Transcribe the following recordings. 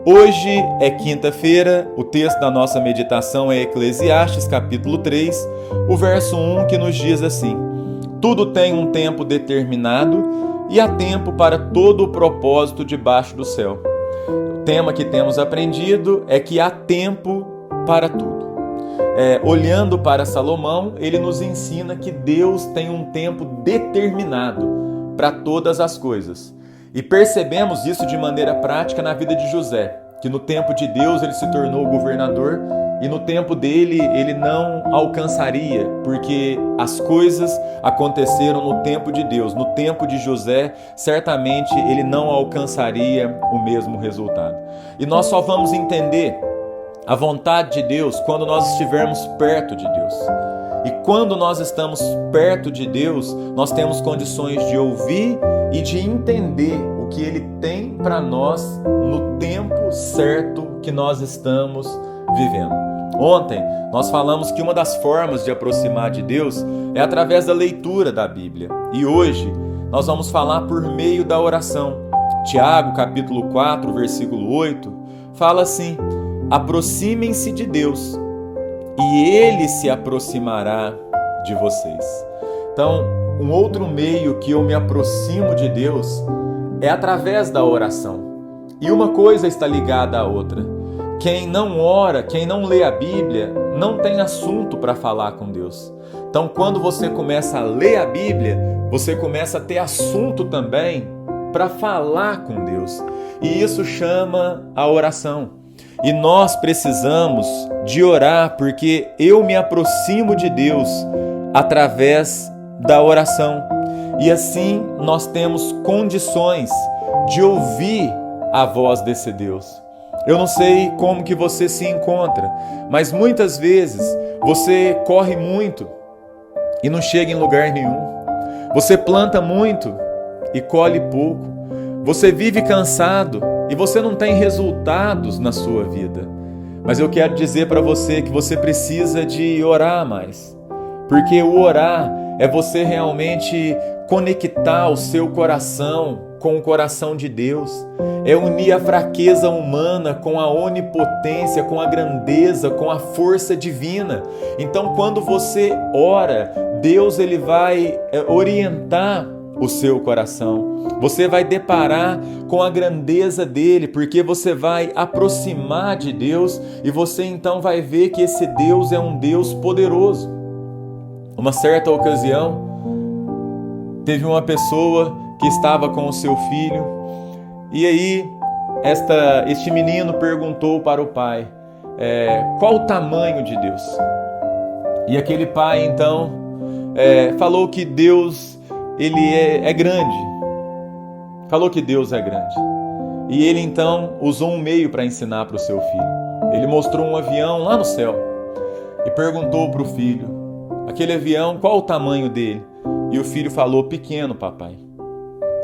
Hoje é quinta-feira, o texto da nossa meditação é Eclesiastes, capítulo 3, o verso 1, que nos diz assim: Tudo tem um tempo determinado e há tempo para todo o propósito debaixo do céu. O tema que temos aprendido é que há tempo para tudo. Olhando para Salomão, ele nos ensina que Deus tem um tempo determinado para todas as coisas. E percebemos isso de maneira prática na vida de José, que no tempo de Deus ele se tornou governador e no tempo dele ele não alcançaria, porque as coisas aconteceram no tempo de Deus. No tempo de José, certamente ele não alcançaria o mesmo resultado. E nós só vamos entender a vontade de Deus quando nós estivermos perto de Deus. E quando nós estamos perto de Deus, nós temos condições de ouvir e de entender o que Ele tem para nós no tempo certo que nós estamos vivendo. Ontem nós falamos que uma das formas de aproximar de Deus é através da leitura da Bíblia. E hoje nós vamos falar por meio da oração. Tiago, capítulo 4, versículo 8, fala assim: aproximem-se de Deus e Ele se aproximará de vocês. Então, um outro meio que eu me aproximo de Deus é através da oração. E uma coisa está ligada à outra. Quem não ora, quem não lê a Bíblia, não tem assunto para falar com Deus. Então, quando você começa a ler a Bíblia, você começa a ter assunto também para falar com Deus. E isso chama a oração. E nós precisamos de orar, porque eu me aproximo de Deus através da oração. E assim nós temos condições de ouvir a voz desse Deus. Eu não sei como que você se encontra, mas muitas vezes você corre muito e não chega em lugar nenhum. Você planta muito e colhe pouco. Você vive cansado e você não tem resultados na sua vida. Mas eu quero dizer para você que você precisa de orar mais. Porque o orar é você realmente conectar o seu coração com o coração de Deus. É unir a fraqueza humana com a onipotência, com a grandeza, com a força divina. Então, quando você ora, Deus ele vai orientar o seu coração. Você vai deparar com a grandeza dele, porque você vai aproximar de Deus e você então vai ver que esse Deus é um Deus poderoso. Uma certa ocasião, teve uma pessoa que estava com o seu filho e aí este menino perguntou para o pai qual o tamanho de Deus. E aquele pai então falou que Deus ele é grande. Falou que Deus é grande. E ele então usou um meio para ensinar para o seu filho. Ele mostrou um avião lá no céu e perguntou para o filho: aquele avião, qual o tamanho dele? E o filho falou: pequeno, papai.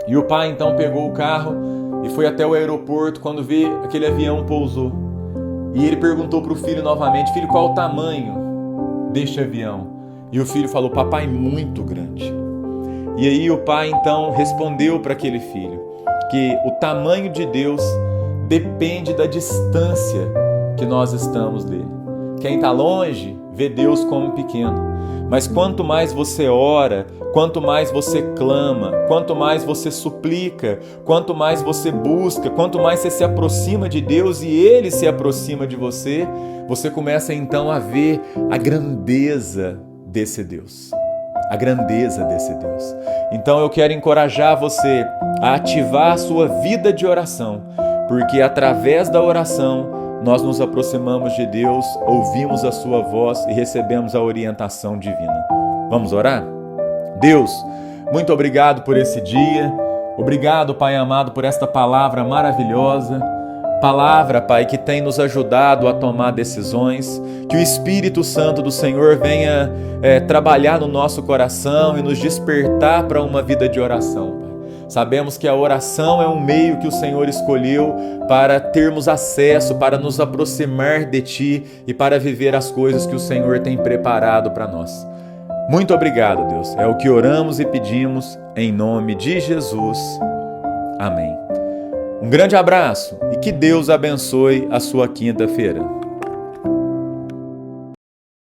E o pai então pegou o carro e foi até o aeroporto. Quando vê, aquele avião pousou. E ele perguntou para o filho novamente: filho, qual o tamanho deste avião? E o filho falou: papai, muito grande. E aí o pai então respondeu para aquele filho que o tamanho de Deus depende da distância que nós estamos dele. Quem está longe vê Deus como pequeno. Mas quanto mais você ora, quanto mais você clama, quanto mais você suplica, quanto mais você busca, quanto mais você se aproxima de Deus e Ele se aproxima de você, você começa então a ver a grandeza desse Deus. A grandeza desse Deus. Então eu quero encorajar você a ativar a sua vida de oração, porque através da oração nós nos aproximamos de Deus, ouvimos a sua voz e recebemos a orientação divina. Vamos orar? Deus, muito obrigado por esse dia. Obrigado, Pai amado, por esta palavra maravilhosa. Palavra, Pai, que tem nos ajudado a tomar decisões. Que o Espírito Santo do Senhor venha trabalhar no nosso coração e nos despertar para uma vida de oração, Pai. Sabemos que a oração é um meio que o Senhor escolheu para termos acesso, para nos aproximar de Ti e para viver as coisas que o Senhor tem preparado para nós. Muito obrigado, Deus. É o que oramos e pedimos em nome de Jesus. Amém. Um grande abraço e que Deus abençoe a sua quinta-feira.